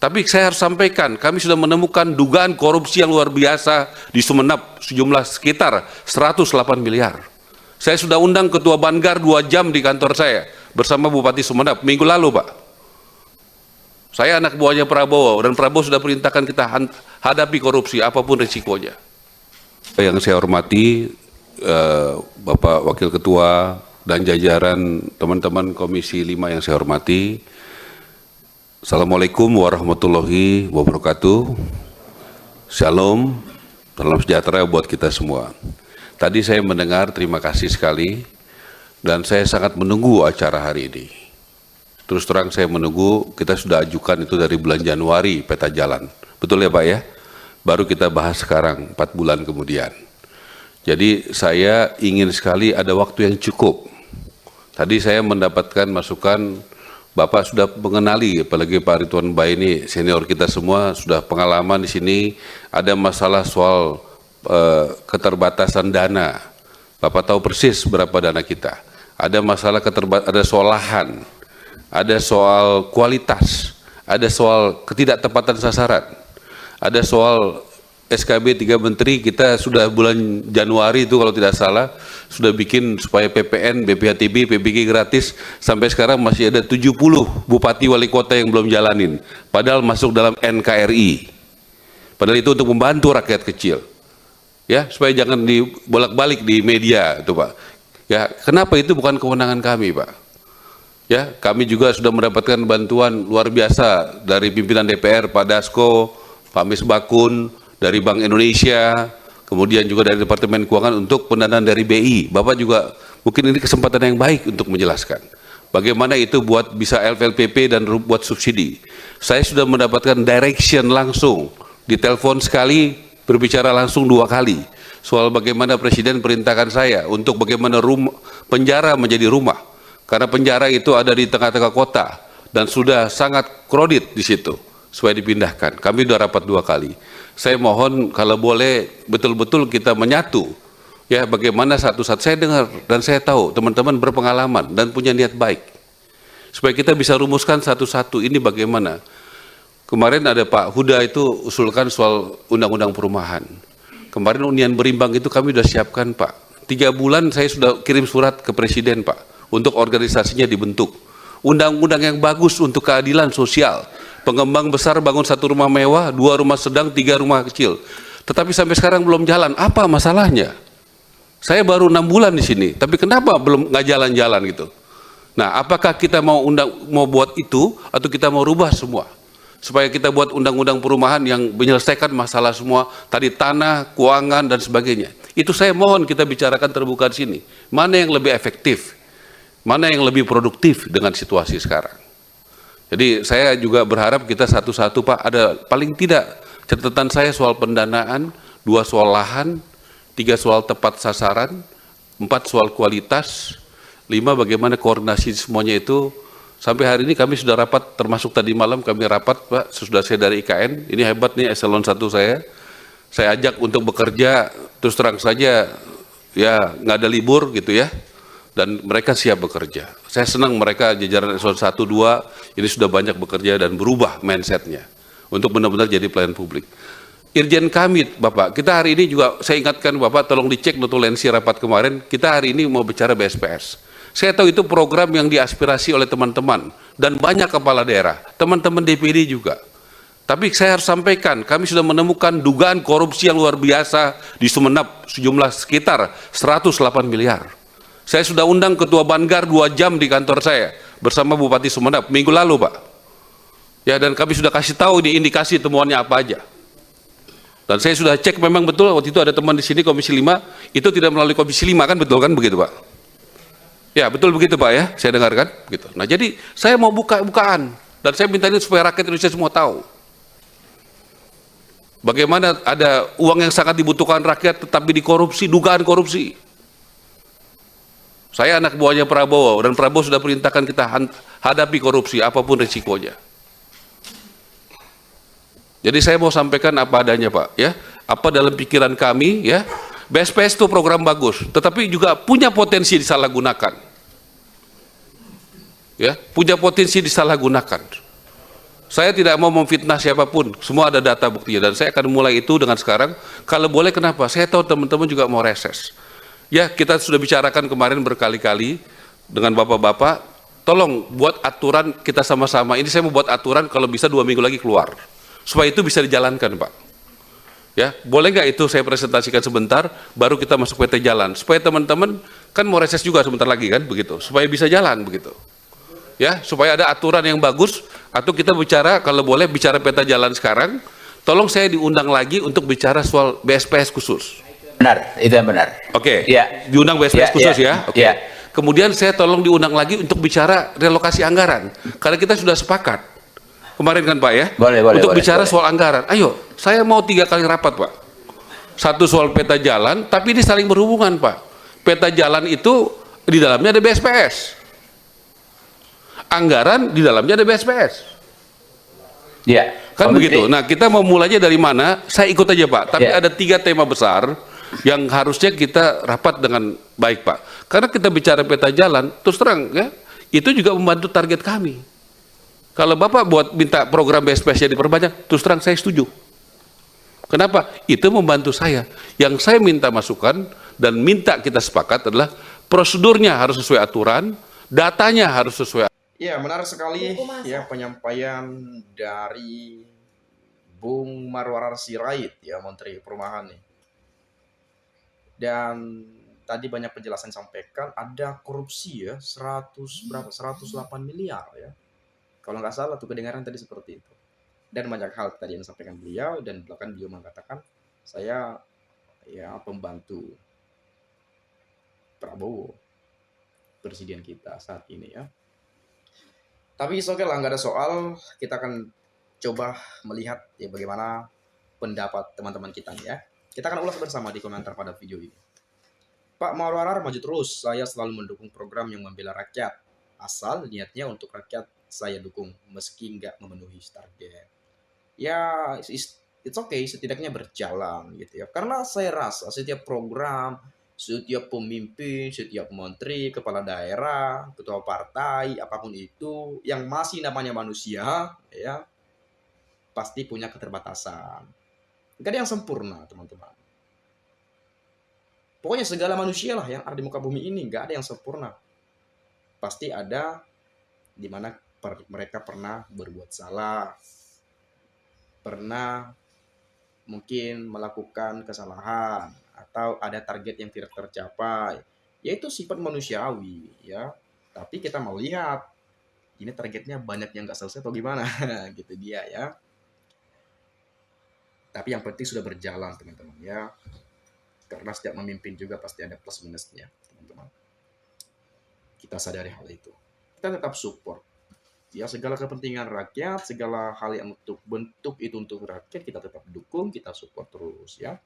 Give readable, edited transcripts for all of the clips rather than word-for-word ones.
Tapi saya harus sampaikan, kami sudah menemukan dugaan korupsi yang luar biasa di Sumeneb, sejumlah sekitar 108 miliar. Saya sudah undang Ketua Banggar 2 jam di kantor saya bersama Bupati Sumeneb minggu lalu, Pak. Saya anak buahnya Prabowo, dan Prabowo sudah perintahkan kita hadapi korupsi apapun risikonya. Yang saya hormati Bapak Wakil Ketua dan jajaran teman-teman Komisi 5 yang saya hormati, Assalamualaikum warahmatullahi wabarakatuh. Shalom, salam sejahtera buat kita semua. Tadi saya mendengar, terima kasih sekali, dan saya sangat menunggu acara hari ini. Terus terang saya menunggu, kita sudah ajukan itu dari bulan Januari peta jalan. Betul ya Pak ya? Baru kita bahas sekarang, 4 bulan kemudian. Jadi saya ingin sekali ada waktu yang cukup. Tadi saya mendapatkan masukan, Bapak sudah mengenali, apalagi Pak Ridwan Bae ini senior kita semua, sudah pengalaman di sini, ada masalah soal keterbatasan dana. Bapak tahu persis berapa dana kita. Ada masalah ada soal lahan, ada soal kualitas, ada soal ketidaktepatan sasaran, ada soal SKB 3 Menteri. Kita sudah bulan Januari itu kalau tidak salah sudah bikin supaya PPN, BPHTB, PBG gratis. Sampai sekarang masih ada 70 bupati wali kota yang belum jalanin, padahal masuk dalam NKRI. Padahal itu untuk membantu rakyat kecil, ya, supaya jangan dibolak-balik di media itu Pak. Ya, kenapa itu bukan kewenangan kami Pak? Ya, kami juga sudah mendapatkan bantuan luar biasa dari pimpinan DPR, Pak Dasko, Pak Misbakun, dari Bank Indonesia, kemudian juga dari Departemen Keuangan untuk pendanaan dari BI. Bapak juga mungkin ini kesempatan yang baik untuk menjelaskan bagaimana itu buat bisa LPLPP dan buat subsidi. Saya sudah mendapatkan direction langsung, ditelepon sekali, berbicara langsung 2 kali soal bagaimana Presiden perintahkan saya untuk bagaimana penjara menjadi rumah, karena penjara itu ada di tengah-tengah kota dan sudah sangat kredit di situ, supaya dipindahkan. Kami sudah rapat 2 kali. Saya mohon kalau boleh betul-betul kita menyatu, ya, bagaimana satu-satu. Saya dengar dan saya tahu teman-teman berpengalaman dan punya niat baik, supaya kita bisa rumuskan satu-satu ini bagaimana. Kemarin ada Pak Huda itu usulkan soal undang-undang perumahan. Kemarin Unian Berimbang itu kami sudah siapkan Pak. 3 bulan saya sudah kirim surat ke Presiden Pak, untuk organisasinya dibentuk. Undang-undang yang bagus untuk keadilan sosial. Pengembang besar bangun 1 rumah mewah, 2 rumah sedang, 3 rumah kecil. Tetapi sampai sekarang belum jalan. Apa masalahnya? Saya baru 6 bulan di sini, tapi kenapa belum nggak jalan-jalan gitu? Nah, apakah kita mau buat itu atau kita mau rubah semua? Supaya kita buat undang-undang perumahan yang menyelesaikan masalah semua, tadi tanah, keuangan dan sebagainya. Itu saya mohon kita bicarakan terbuka di sini. Mana yang lebih efektif? Mana yang lebih produktif dengan situasi sekarang? Jadi saya juga berharap kita satu-satu Pak, ada paling tidak catatan saya soal pendanaan, 2 soal lahan, 3 soal tepat sasaran, 4 soal kualitas, 5 bagaimana koordinasi semuanya itu. Sampai hari ini kami sudah rapat, termasuk tadi malam kami rapat Pak, sudah saya dari IKN, ini hebat nih eselon 1 saya ajak untuk bekerja, terus terang saja ya nggak ada libur gitu ya. Dan mereka siap bekerja. Saya senang mereka jajaran eselon 1, 2 ini sudah banyak bekerja dan berubah mindsetnya untuk benar-benar jadi pelayan publik. Irjen kami Bapak, kita hari ini juga saya ingatkan Bapak, tolong dicek notulensi rapat kemarin, kita hari ini mau bicara BSPS. Saya tahu itu program yang diaspirasi oleh teman-teman dan banyak kepala daerah, teman-teman DPD juga. Tapi saya harus sampaikan, kami sudah menemukan dugaan korupsi yang luar biasa di Sumeneb, sejumlah sekitar 108 miliar. Saya sudah undang Ketua Banggar 2 jam di kantor saya bersama Bupati Sumeneb minggu lalu Pak. Ya, dan kami sudah kasih tahu ini indikasi temuannya apa aja. Dan saya sudah cek memang betul waktu itu ada teman di sini Komisi 5 itu tidak melalui Komisi 5 kan, betul kan begitu Pak? Ya betul begitu Pak ya, saya dengarkan gitu. Nah jadi saya mau bukaan dan saya minta ini supaya rakyat Indonesia semua tahu. Bagaimana ada uang yang sangat dibutuhkan rakyat tetapi dikorupsi, dugaan korupsi. Saya anak buahnya Prabowo dan Prabowo sudah perintahkan kita hadapi korupsi apapun risikonya. Jadi saya mau sampaikan apa adanya Pak ya, apa dalam pikiran kami ya. BSPS itu program bagus, tetapi juga punya potensi disalahgunakan. Ya, punya potensi disalahgunakan. Saya tidak mau memfitnah siapapun, semua ada data buktinya, dan saya akan mulai itu dengan sekarang. Kalau boleh, kenapa? Saya tahu teman-teman juga mau reses. Ya, kita sudah bicarakan kemarin berkali-kali dengan bapak-bapak, tolong buat aturan kita sama-sama. Ini saya mau buat aturan kalau bisa 2 minggu lagi keluar, supaya itu bisa dijalankan, Pak. Ya, boleh nggak itu saya presentasikan sebentar, baru kita masuk PT Jalan, supaya teman-teman kan mau reses juga sebentar lagi kan, begitu, supaya bisa jalan begitu. Ya, supaya ada aturan yang bagus, atau kita bicara kalau boleh bicara peta jalan sekarang, tolong saya diundang lagi untuk bicara soal BSPS khusus. Benar, itu yang benar. Oke, Ya, diundang BSPS khusus ya. Oke. ya. Kemudian saya tolong diundang lagi untuk bicara relokasi anggaran, karena kita sudah sepakat kemarin kan Pak ya, Boleh, untuk bicara boleh. soal anggaran. Ayo, saya mau 3 kali rapat Pak. Satu soal peta jalan, tapi ini saling berhubungan Pak. Peta jalan itu di dalamnya ada BSPS. Anggaran di dalamnya ada BSPS. Ya. Kan begitu. Nah, kita mau mulainya dari mana? Saya ikut aja Pak. Tapi Ya. ada 3 tema besar yang harusnya kita rapat dengan baik Pak. Karena kita bicara peta jalan, terus terang ya, itu juga membantu target kami. Kalau Bapak buat minta program BSPS-nya diperbanyak, terus terang saya setuju. Kenapa? Itu membantu saya. Yang saya minta masukan dan minta kita sepakat adalah prosedurnya harus sesuai aturan, datanya harus sesuai. Ya, menarik sekali ya penyampaian dari Bung Marwarar Sirait ya, Menteri Perumahan nih. Dan tadi banyak penjelasan disampaikan, ada korupsi ya, 108 miliar ya. Kalau nggak salah tuh kedengaran tadi seperti itu. Dan banyak hal tadi yang disampaikan beliau, dan bahkan beliau mengatakan saya ya pembantu Prabowo, presiden kita saat ini ya. Tapi oke lah, nggak ada soal. Kita akan coba melihat ya bagaimana pendapat teman-teman kita nih ya. Kita akan ulas bersama di komentar pada video ini. Pak Marwarar maju terus, saya selalu mendukung program yang membela rakyat. Asal niatnya untuk rakyat saya dukung, meski nggak memenuhi target. Ya, it's okay, setidaknya berjalan gitu ya. Karena saya rasa setiap program, setiap pemimpin, setiap menteri, kepala daerah, ketua partai, apapun itu, yang masih namanya manusia, ya pasti punya keterbatasan. Gak ada yang sempurna, teman-teman. Pokoknya segala manusia lah yang ada di muka bumi ini, gak ada yang sempurna. Pasti ada di mana mereka pernah berbuat salah, pernah mungkin melakukan kesalahan, atau ada target yang tidak tercapai, yaitu sifat manusiawi ya. Tapi kita mau lihat ini targetnya banyak yang nggak selesai atau gimana gitu dia ya. Tapi yang penting sudah berjalan teman-teman ya, karena setiap memimpin juga pasti ada plus minusnya teman-teman. Kita sadari hal itu, kita tetap support ya segala kepentingan rakyat, segala hal yang untuk bentuk itu untuk rakyat, kita tetap dukung, kita support terus ya.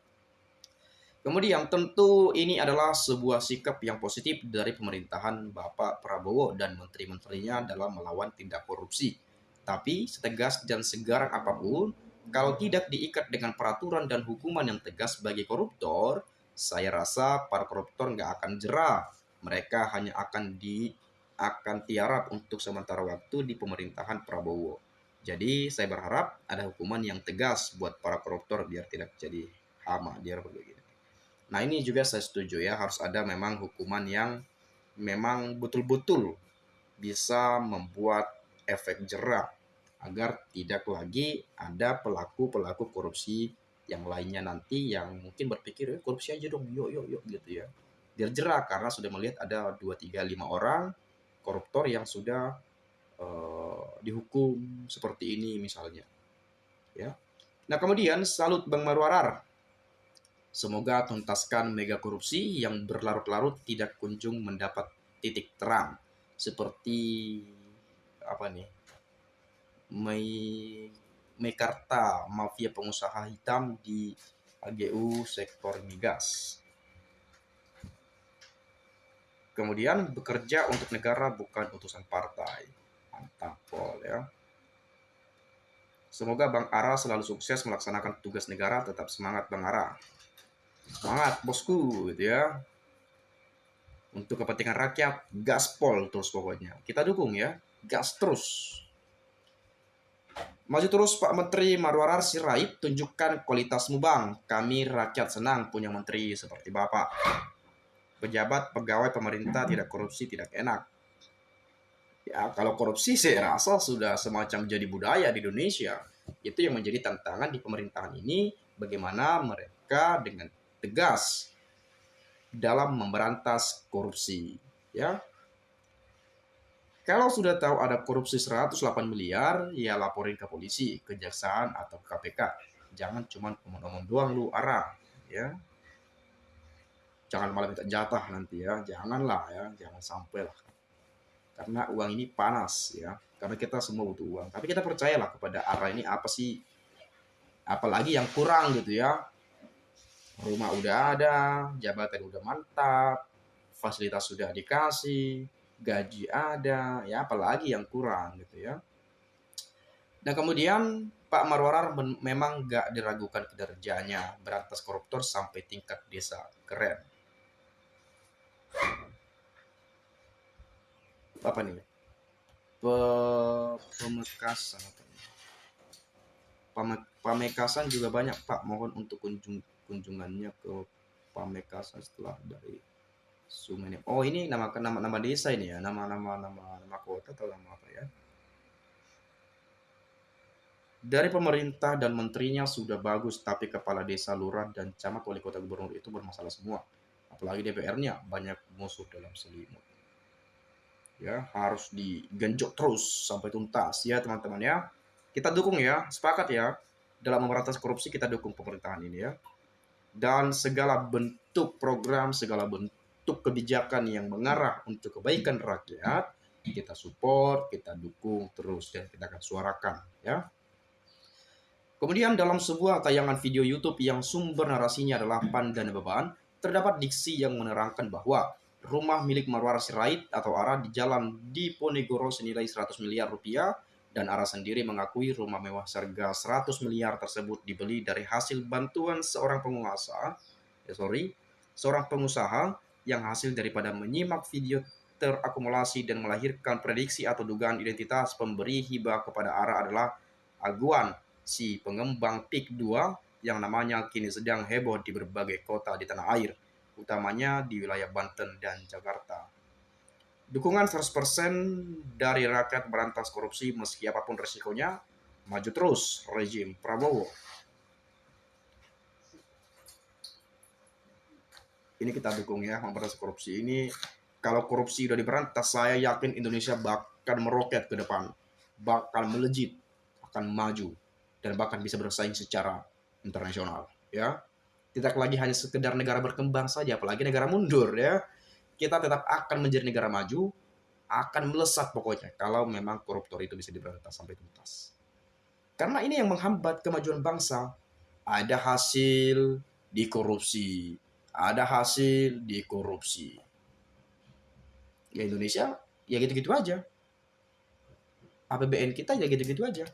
Kemudian tentu ini adalah sebuah sikap yang positif dari pemerintahan Bapak Prabowo dan menteri-menterinya dalam melawan tindak korupsi. Tapi setegas dan segarang apapun, kalau tidak diikat dengan peraturan dan hukuman yang tegas bagi koruptor, saya rasa para koruptor nggak akan jerah. Mereka hanya akan tiarap untuk sementara waktu di pemerintahan Prabowo. Jadi saya berharap ada hukuman yang tegas buat para koruptor biar tidak jadi hama dia begitu. Nah ini juga saya setuju ya, harus ada memang hukuman yang memang betul-betul bisa membuat efek jerah agar tidak lagi ada pelaku-pelaku korupsi yang lainnya nanti yang mungkin berpikir korupsi aja dong, yuk gitu ya. Biar jerah karena sudah melihat ada 2, 3, 5 orang koruptor yang sudah dihukum seperti ini misalnya. Ya. Nah kemudian salut Bang Marwarar. Semoga tuntaskan mega korupsi yang berlarut-larut tidak kunjung mendapat titik terang. Seperti apa nih? Meikarta, mafia pengusaha hitam di AGU sektor migas. Kemudian bekerja untuk negara bukan utusan partai. Mantap Pol ya. Semoga Bang Ara selalu sukses melaksanakan tugas negara. Tetap semangat Bang Ara. Semangat bosku gitu ya. Untuk kepentingan rakyat, gaspol terus pokoknya. Kita dukung ya, gas terus. Maju terus Pak Menteri Marwarar Sirait, tunjukkan kualitasmu Bang. Kami rakyat senang punya menteri seperti Bapak. Pejabat pegawai pemerintah tidak korupsi tidak enak. Ya kalau korupsi saya rasa sudah semacam jadi budaya di Indonesia. Itu yang menjadi tantangan di pemerintahan ini, bagaimana mereka dengan tegas dalam memberantas korupsi. Ya, kalau sudah tahu ada korupsi 108 miliar, ya laporin ke polisi, kejaksaan, atau ke KPK. Jangan cuma ngomong-ngomong doang lu arah, ya. Jangan malah minta jatah nanti ya, janganlah ya, jangan sampai lah. Karena uang ini panas ya, karena kita semua butuh uang. Tapi kita percayalah kepada arah ini apa sih, apalagi yang kurang gitu ya. Rumah udah ada, jabatan udah mantap, fasilitas sudah dikasih, gaji ada, ya apalagi yang kurang gitu ya. Dan kemudian Pak Marwarar memang gak diragukan kinerjanya berantas koruptor sampai tingkat desa. Keren. Apa nih? Pemekasan. Pamekasan juga banyak Pak. Mohon untuk kunjungannya ke Pamekasan setelah dari Sungai. Oh ini nama desa ini ya, nama kota atau nama apa ya? Dari pemerintah dan menterinya sudah bagus, tapi kepala desa, lurah, dan camat, wali kota, gubernur itu bermasalah semua. Apalagi DPR-nya banyak musuh dalam selimut. Ya harus digenjot terus sampai tuntas ya teman-teman ya. Kita dukung ya, sepakat ya. Dalam memberantas korupsi kita dukung pemerintahan ini ya. Dan segala bentuk program, segala bentuk kebijakan yang mengarah untuk kebaikan rakyat, kita support, kita dukung terus dan kita akan suarakan ya. Kemudian dalam sebuah tayangan video YouTube yang sumber narasinya adalah PAN dan Beban, terdapat diksi yang menerangkan bahwa rumah milik Marwarar Sirait atau ARA di Jalan Diponegoro senilai 100 miliar rupiah, dan ARA sendiri mengakui rumah mewah seharga 100 miliar tersebut dibeli dari hasil bantuan seorang pengusaha yang hasil daripada menyimak video terakumulasi dan melahirkan prediksi atau dugaan identitas pemberi hibah kepada ARA adalah Aguan, si pengembang PIK 2 yang namanya kini sedang heboh di berbagai kota di tanah air, utamanya di wilayah Banten dan Jakarta. Dukungan 100% dari rakyat berantas korupsi meski apapun resikonya, maju terus rezim Prabowo. Ini kita dukung ya, memberantas korupsi ini. Kalau korupsi udah diberantas, saya yakin Indonesia bakal meroket ke depan, bakal melejit, akan maju, dan bahkan bisa bersaing secara internasional ya. Tidak lagi hanya sekedar negara berkembang saja, apalagi negara mundur ya. Kita tetap akan menjadi negara maju, akan melesat pokoknya kalau memang koruptor itu bisa diberantas sampai tuntas. Karena ini yang menghambat kemajuan bangsa. Ada hasil dikorupsi, ada hasil dikorupsi. Ya Indonesia ya gitu-gitu aja. APBN kita ya gitu-gitu aja.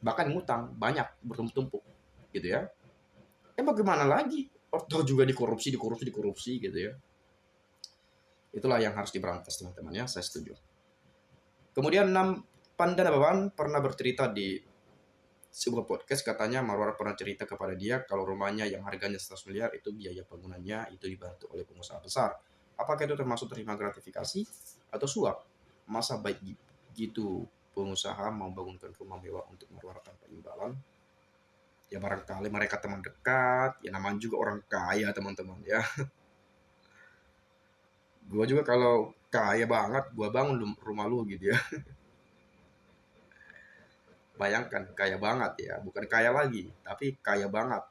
Bahkan ngutang banyak bertumpuk-tumpuk gitu ya. Bagaimana lagi? Ordo juga dikorupsi gitu ya. Itulah yang harus diberantas teman-teman ya, saya setuju. Kemudian PAN dan Beban pernah bercerita di sebuah podcast, katanya Marwarar pernah cerita kepada dia kalau rumahnya yang harganya 100 miliar itu biaya bangunannya itu dibantu oleh pengusaha besar. Apakah itu termasuk terima gratifikasi atau suap? Masa baik gitu pengusaha mau bangunkan rumah mewah untuk Marwarar tanpa imbalan? Ya barangkali mereka teman dekat, ya namanya juga orang kaya teman-teman ya. Gue juga kalau kaya banget, gue bangun rumah lu gitu ya. Bayangkan, kaya banget ya, bukan kaya lagi, tapi kaya banget.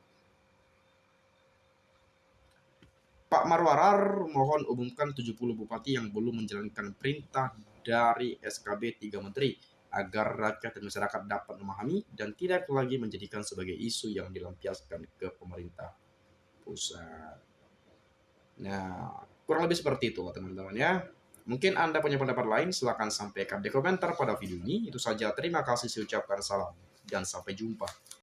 Pak Marwarar mohon umumkan 70 bupati yang belum menjalankan perintah dari SKB 3 Menteri agar rakyat dan masyarakat dapat memahami dan tidak lagi menjadikan sebagai isu yang dilampiaskan ke pemerintah pusat. Nah, kurang lebih seperti itu teman-teman ya. Mungkin Anda punya pendapat lain, silahkan sampaikan di komentar pada video ini. Itu saja, terima kasih, saya ucapkan salam dan sampai jumpa.